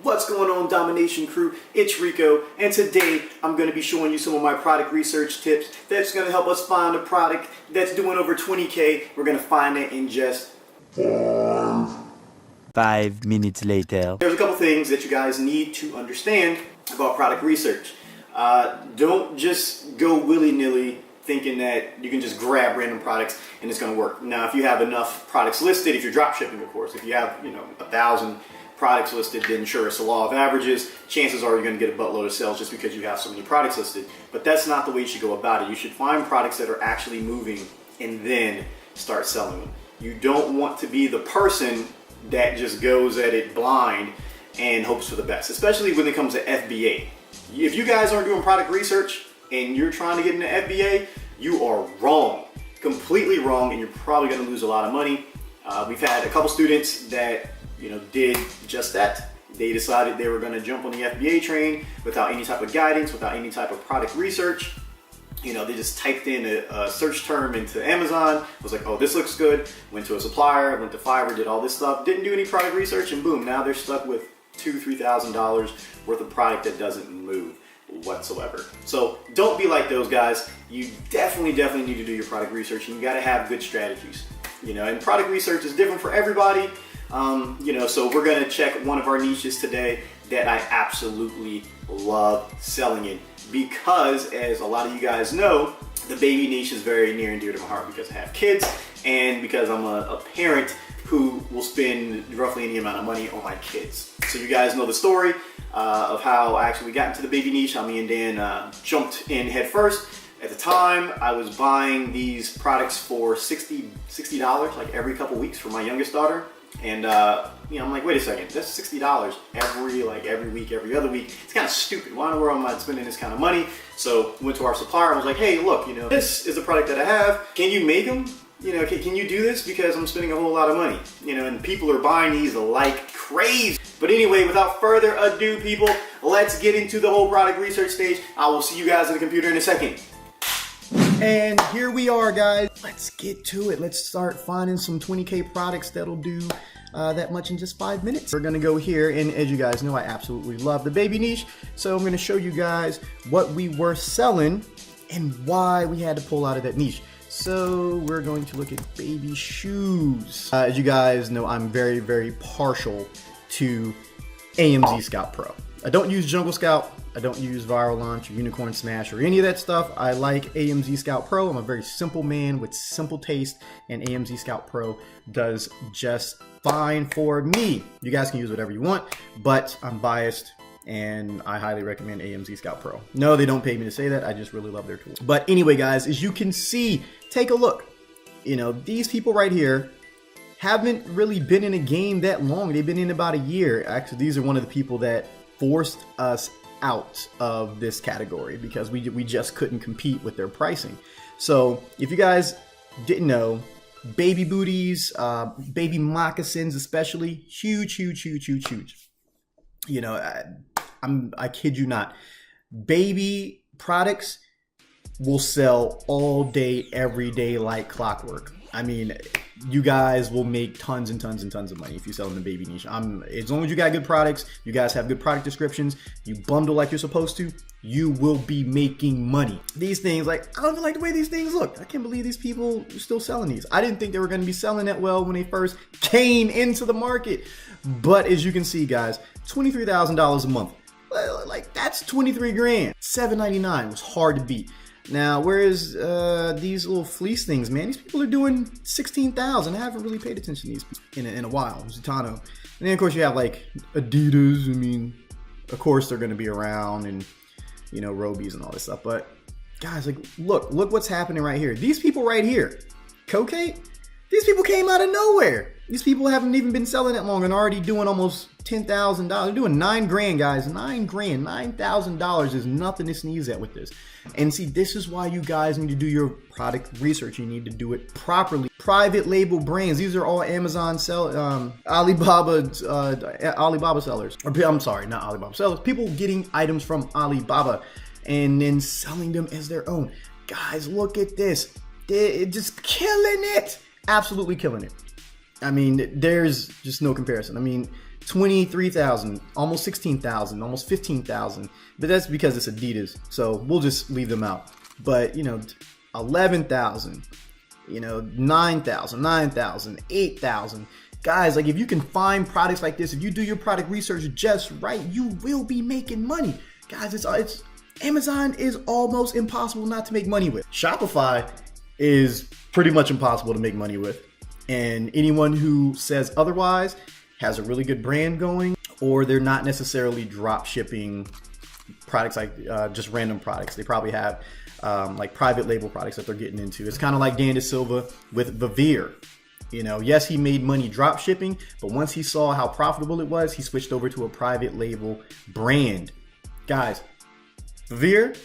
What's going on, Domination Crew? It's Rico, and today I'm going to be showing you some of my product research tips that's going to help us find a product that's doing over 20K. We're going to find it in just 5 minutes later. There's a couple things that you guys need to understand about product research. Don't just go willy-nilly thinking that you can just grab random products and it's going to work. Now, if you have enough products listed, if you're drop shipping, of course, if you have 1,000 products listed, then sure, it's the law of averages. Chances are you're going to get a buttload of sales just because you have so many products listed. But that's not the way you should go about it. You should find products that are actually moving and then start selling them. You don't want to be the person that just goes at it blind and hopes for the best, especially when it comes to FBA. If you guys aren't doing product research and you're trying to get into FBA, you are wrong, completely wrong, and you're probably going to lose a lot of money. We've had a couple students that did just that. They decided they were going to jump on the FBA train without any type of guidance, without any type of product research. They just typed in a search term into Amazon, was like, oh, this looks good, went to a supplier, went to Fiverr, did all this stuff, didn't do any product research, and boom, now they're stuck with $2,000–$3,000 worth of product that doesn't move whatsoever. So don't be like those guys. You definitely need to do your product research, and you got to have good strategies. And product research is different for everybody. So we're gonna check one of our niches today that I absolutely love selling in, because as a lot of you guys know, the baby niche is very near and dear to my heart because I have kids and because I'm a parent who will spend roughly any amount of money on my kids. So you guys know the story of how I actually got into the baby niche, how me and Dan jumped in head first. At the time, I was buying these products for $60 like every couple weeks for my youngest daughter. And I'm like, wait a second, that's $60 every week, every other week. It's kind of stupid. Why in the world am I spending this kind of money? So went to our supplier and was like, hey, look, this is a product that I have. Can you make them? Can you do this? Because I'm spending a whole lot of money. And people are buying these like crazy. But anyway, without further ado, people, let's get into the whole product research stage. I will see you guys at the computer in a second. And here we are, guys. Let's get to it. Let's start finding some 20K products that'll do that much in just 5 minutes. We're gonna go here, and as you guys know, I absolutely love the baby niche. So I'm gonna show you guys what we were selling and why we had to pull out of that niche. So we're going to look at baby shoes. As you guys know, I'm very partial to AMZ Scout Pro. I don't use Jungle Scout, I don't use Viral Launch or Unicorn Smash or any of that stuff. I like AMZ Scout Pro. I'm a very simple man with simple taste, and AMZ Scout Pro does just fine for me. You guys can use whatever you want, but I'm biased and I highly recommend AMZ Scout Pro. No, they don't pay me to say that. I just really love their tools. But anyway, guys, as you can see, take a look. These people right here haven't really been in a game that long. They've been in about a year. Actually, these are one of the people that forced us out of this category because we just couldn't compete with their pricing. So if you guys didn't know, baby booties, baby moccasins especially, huge. I kid you not. Baby products will sell all day, every day like clockwork. I mean, you guys will make tons and tons of money if you sell in the baby niche. As long as you got good products, you guys have good product descriptions, you bundle like you're supposed to, you will be making money. These things, I don't even like the way these things look. I can't believe these people are still selling these. I didn't think they were going to be selling that well when they first came into the market. But as you can see, guys, $23,000 a month. That's 23 grand. $7.99 was hard to beat. Now, whereas these little fleece things, man, these people are doing 16,000. I haven't really paid attention to these in a while. Zutano. And then, of course, you have Adidas. I mean, of course, they're going to be around, and Robies and all this stuff. But guys, look what's happening right here. These people right here, Cocaine, these people came out of nowhere. These people haven't even been selling that long and already doing almost $10,000. They're doing $9 grand, guys. $9,000 is nothing to sneeze at with this. And see, this is why you guys need to do your product research. You need to do it properly. Private label brands. These are all Amazon Alibaba sellers. Or I'm sorry, not Alibaba sellers. People getting items from Alibaba and then selling them as their own. Guys, look at this. They're just killing it. Absolutely killing it. I mean, there's just no comparison. I mean, 23,000, almost 16,000, almost 15,000. But that's because it's Adidas, so we'll just leave them out. But 11,000, 9,000, 9,000, 8,000. Guys, like if you can find products like this, if you do your product research just right, you will be making money. Guys, it's Amazon is almost impossible not to make money with. Shopify is pretty much impossible to make money with. And anyone who says otherwise has a really good brand going, or they're not necessarily drop shipping products like just random products. They probably have like private label products that they're getting into. It's kind of like Dan Silva with Vivere. Yes, he made money drop shipping, but once he saw how profitable it was, he switched over to a private label brand. Guys, Vivere,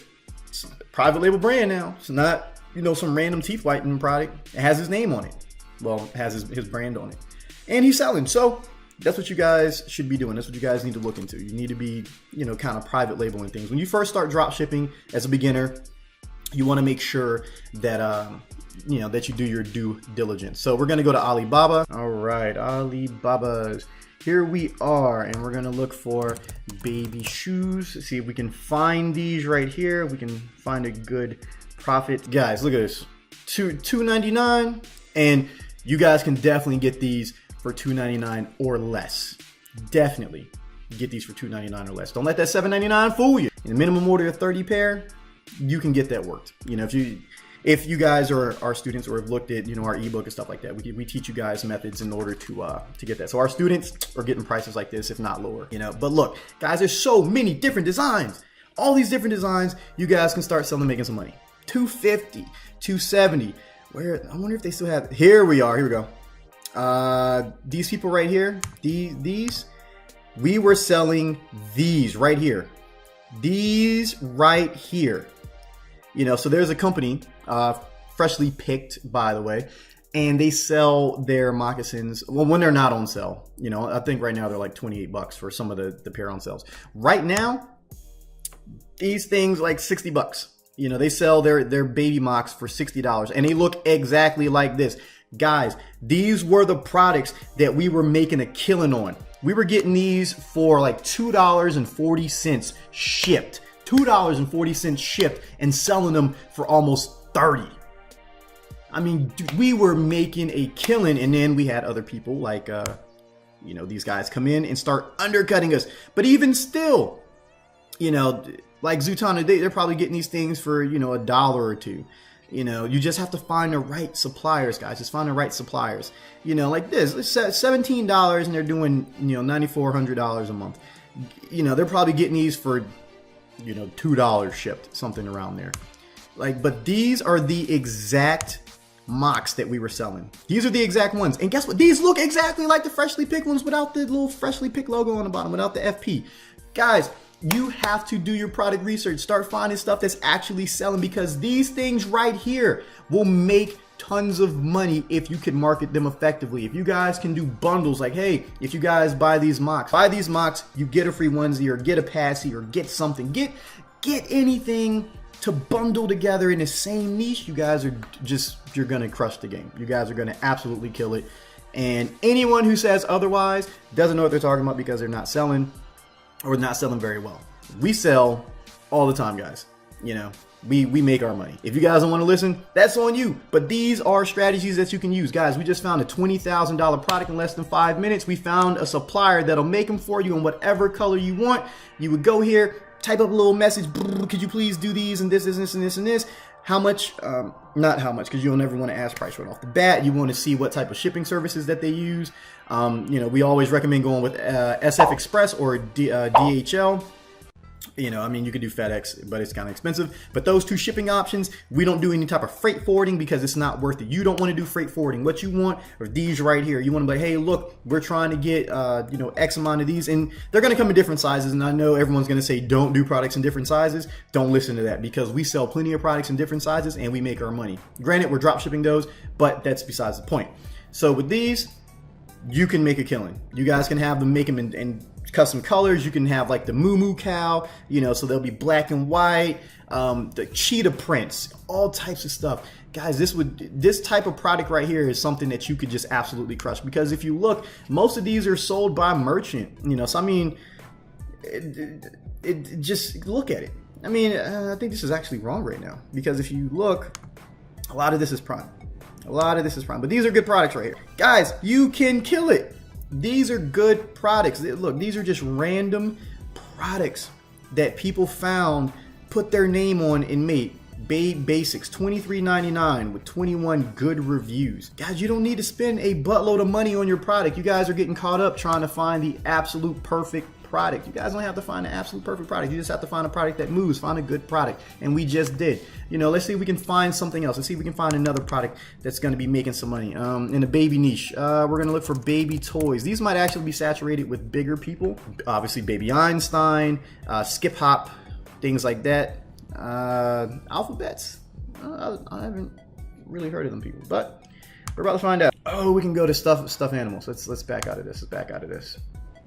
it's a private label brand now. It's not, some random teeth whitening product. It has his name on it. Well, it has his brand on it. And he's selling. So that's what you guys should be doing. That's what you guys need to look into. You need to be, kind of private labeling things. When you first start drop shipping as a beginner, you want to make sure that, that you do your due diligence. So we're going to go to Alibaba. All right, Alibaba's. Here we are, and we're going to look for baby shoes. See if we can find these right here. We can find a good profit. Guys, look at this. $2.99, and you guys can definitely get these for $2.99 or less. Definitely get these for $2.99 or less. Don't let that $7.99 fool you. In a minimum order of 30 pair, you can get that worked. If you guys are our students or have looked at our ebook and stuff like that, we teach you guys methods in order to get that. So our students are getting prices like this, if not lower. But look, guys, there's so many different designs. All these different designs, you guys can start selling, making some money. $250, $270. Where I wonder if they still have. Here we are. Here we go. These people right here. These we were selling these right here. These right here. So there's a company, freshly picked, by the way, and they sell their moccasins. Well, when they're not on sale, I think right now they're like $28 for some of the pair on sales. Right now, these things like $60. They sell their baby mocks for $60, and they look exactly like this. Guys, these were the products that we were making a killing on. We were getting these for like $2.40 shipped. $2.40 shipped and selling them for almost 30. I mean, dude, we were making a killing, and then we had other people like, these guys come in and start undercutting us. But even still, like Zootana, they're probably getting these things for, $1 or $2. You just have to find the right suppliers, guys. Just find the right suppliers. Like this, it's $17 and they're doing, $9,400 a month. They're probably getting these for $2 shipped, something around there. But these are the exact mocks that we were selling. These are the exact ones. And guess what? These look exactly like the freshly picked ones without the little freshly picked logo on the bottom, without the FP. Guys, you have to do your product research. Start finding stuff that's actually selling, because these things right here will make tons of money if you can market them effectively. If you guys can do bundles, like, hey, if you guys buy these mocks, you get a free onesie or get a passy or get something. Get anything to bundle together in the same niche. You guys are you're gonna crush the game. You guys are gonna absolutely kill it. And anyone who says otherwise doesn't know what they're talking about, because they're not selling, or not selling very well. We sell all the time, guys. We make our money. If you guys don't want to listen, that's on you. But these are strategies that you can use. Guys, we just found a $20,000 product in less than 5 minutes. We found a supplier that'll make them for you in whatever color you want. You would go here, type up a little message. Could you please do these and this and this and this and this? How much? Not how much, because you'll never want to ask price right off the bat. You want to see what type of shipping services that they use. We always recommend going with SF Express or DHL. You could do FedEx, but it's kind of expensive. But those two shipping options, we don't do any type of freight forwarding because it's not worth it. You don't want to do freight forwarding. What you want are these right here. You want to be like, hey, look, we're trying to get, X amount of these, and they're going to come in different sizes. And I know everyone's going to say, don't do products in different sizes. Don't listen to that, because we sell plenty of products in different sizes and we make our money. Granted, we're drop shipping those, but that's besides the point. So with these, you can make a killing. You guys can have them, make them and custom colors. You can have like the moo moo cow, you know, so they'll be black and white, the cheetah prints, all types of stuff. Guys, this type of product right here is something that you could just absolutely crush, because if you look, most of these are sold by merchant, you know, so I mean, just look at it. I mean, I think this is actually wrong right now, because if you look, a lot of this is prime. A lot of this is prime, but these are good products right here. Guys, you can kill it. These are good products. Look, these are just random products that people found, put their name on, and made. Babe Basics, $23.99 with 21 good reviews. Guys, you don't need to spend a buttload of money on your product. You guys are getting caught up trying to find the absolute perfect product. You guys don't have to find the absolute perfect product. You just have to find a product that moves, find a good product. And we just did. You know, let's see if we can find something else. Let's see if we can find another product that's going to be making some money. In the baby niche, we're going to look for baby toys. These might actually be saturated with bigger people. Obviously, Baby Einstein, Skip Hop, things like that. Alphabets. I haven't really heard of them people, but we're about to find out. Oh, we can go to stuffed animals. Let's back out of this. Let's back out of this.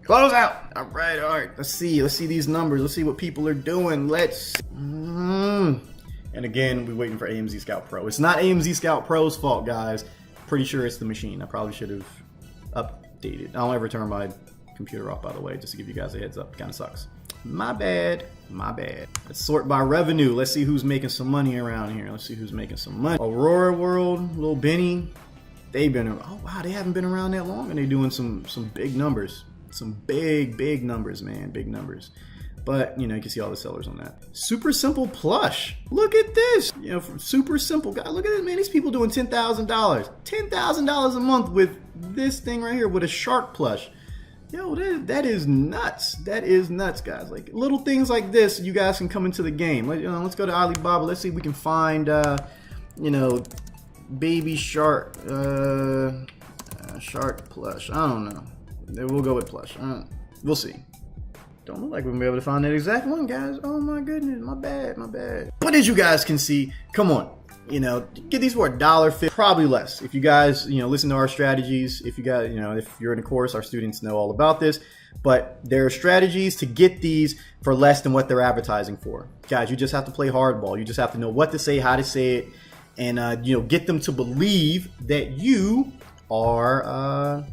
Close out. All right. Let's see these numbers. Let's see what people are doing. And again, we're waiting for AMZ Scout Pro. It's not AMZ Scout Pro's fault, guys. Pretty sure it's the machine. I probably should have updated. I don't ever turn my computer off, by the way, just to give you guys a heads up. Kind of sucks. My bad. Let's sort by revenue. Let's see who's making some money around here. Let's see who's making some money. Aurora World, Little Benny. They've been, oh wow, they haven't been around that long, and they're doing some big numbers. Some big numbers, man. Big numbers. But, you know, you can see all the sellers on that. Super Simple Plush. Look at this. You know, from Super Simple. God, look at this, man. These people doing $10,000. $10,000 a month with this thing right here, with a shark plush. Yo, that is nuts. That is nuts, guys. Like, little things like this, you guys can come into the game. Let's go to Alibaba. Let's see if we can find, you know, baby shark, shark plush. I don't know. We'll go with plush. We'll see. Don't look like we're gonna be able to find that exact one, guys. Oh my goodness, my bad. But as you guys can see, come on. You know, get these for $1.50, probably less. If you guys, you know, listen to our strategies, if you guys, you know, if you're in a course, our students know all about this. But there are strategies to get these for less than what they're advertising for. Guys, you just have to play hardball. You just have to know what to say, how to say it, and you know, get them to believe that you are,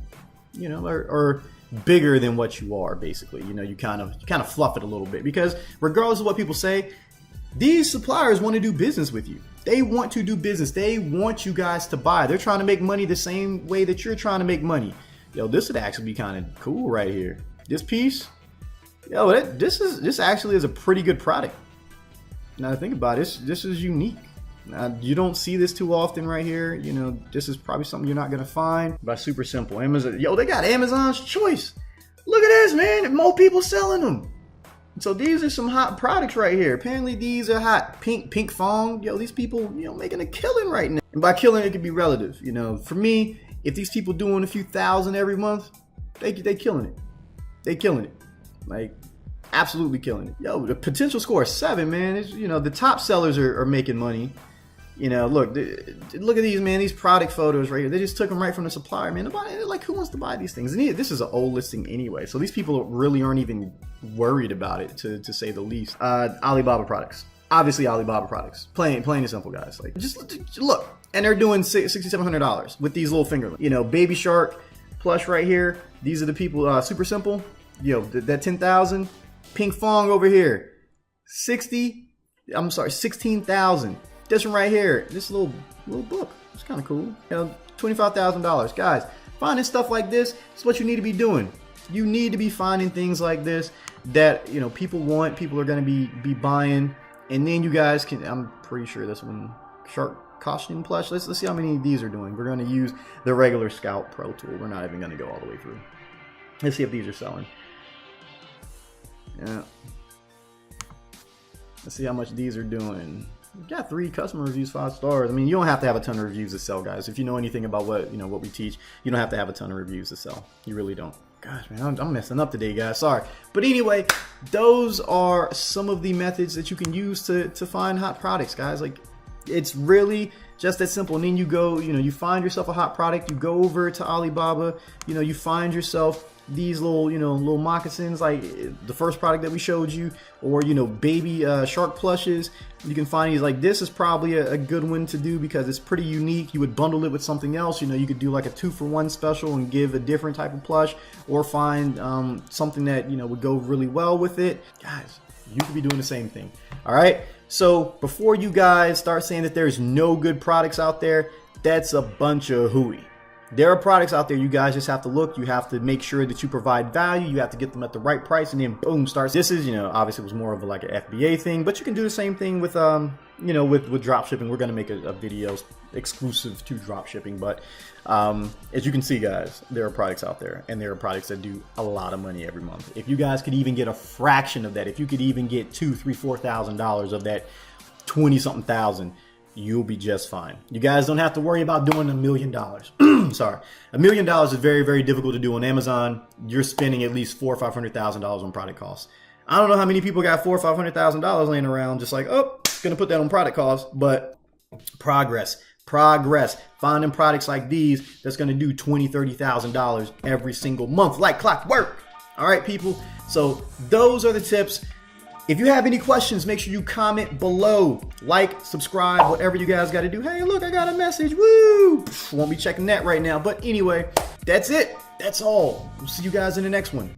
you know, or bigger than what you are. Basically, you know, you kind of fluff it a little bit, because regardless of what people say, these suppliers want to do business with you. They want to do business. They want you guys to buy. They're trying to make money the same way that you're trying to make money. Yo, this would actually be kind of cool right here. This piece, yo, this actually is a pretty good product. Now to think about it, this is unique. You don't see this too often right here. You know, this is probably something you're not gonna find. By Super Simple, Amazon. Yo, they got Amazon's Choice. Look at this, man. More people selling them. So these are some hot products right here. Apparently these are hot. Pink Fong. Yo, these people, you know, making a killing right now. And by killing, it could be relative. You know, for me, if these people doing a few thousand every month, they killing it. They killing it. Like, absolutely killing it. Yo, the potential score is 7, man. It's, you know, the top sellers are making money. You know, look at these, man. These product photos right here. They just took them right from the supplier, man. Like, who wants to buy these things? And this is an old listing anyway, so these people really aren't even worried about it, to say the least. Alibaba products, obviously Alibaba products. Plain and simple, guys. Like, just look, and they're doing $6,700 with these little fingerlings. You know, Baby Shark plush right here. These are the people. Super Simple. Yo, that 10,000. Pink Fong over here, 16,000. This one right here, this little book, it's kind of cool. You know, $25,000. Guys, finding stuff like this is what you need to be doing. You need to be finding things like this that, you know, people want, people are going to be buying, and then you guys can. I'm pretty sure this one, shark costume plush. Let's see how many of these are doing. We're going to use the regular Scout Pro tool. We're not even going to go all the way through. Let's see if these are selling. Yeah. Let's see how much these are doing. We've got 3 customer reviews, 5 stars. I mean, you don't have to have a ton of reviews to sell, guys. If you know anything about what we teach, you don't have to have a ton of reviews to sell. You really don't. Gosh, man, I'm messing up today, guys. Sorry. But anyway, those are some of the methods that you can use to find hot products, guys. Like, it's really just that simple. And then you go, you know, you find yourself a hot product. You go over to Alibaba. You know, you find yourself these little, little moccasins, like the first product that we showed you, or, baby shark plushes. You can find these, like this is probably a good one to do because it's pretty unique. You would bundle it with something else. You could do like a 2-for-1 special and give a different type of plush, or find something that, would go really well with it. Guys, you could be doing the same thing. All right. So before you guys start saying that there's no good products out there, that's a bunch of hooey. There are products out there. You guys just have to look. You have to make sure that you provide value. You have to get them at the right price, and then boom, starts. This is, obviously it was more of like an FBA thing, but you can do the same thing with, with drop shipping. We're going to make a video exclusive to drop shipping, but as you can see, guys, there are products out there, and there are products that do a lot of money every month. If you guys could even get a fraction of that, if you could even get $2,000, $3,000, $4,000 of that 20-something thousand, you'll be just fine. You guys don't have to worry about doing $1 million. Sorry. $1 million is very, very difficult to do on Amazon. You're spending at least $400,000 or $500,000 on product costs. I don't know how many people got $400,000 or $500,000 laying around just like, oh, gonna put that on product costs, but progress. Finding products like these that's gonna do $20,000, $30,000 every single month, like clockwork. All right, people. So those are the tips. If you have any questions, make sure you comment below, like, subscribe, whatever you guys got to do. Hey, look, I got a message. Woo! Won't be checking that right now. But anyway, that's it. That's all. We'll see you guys in the next one.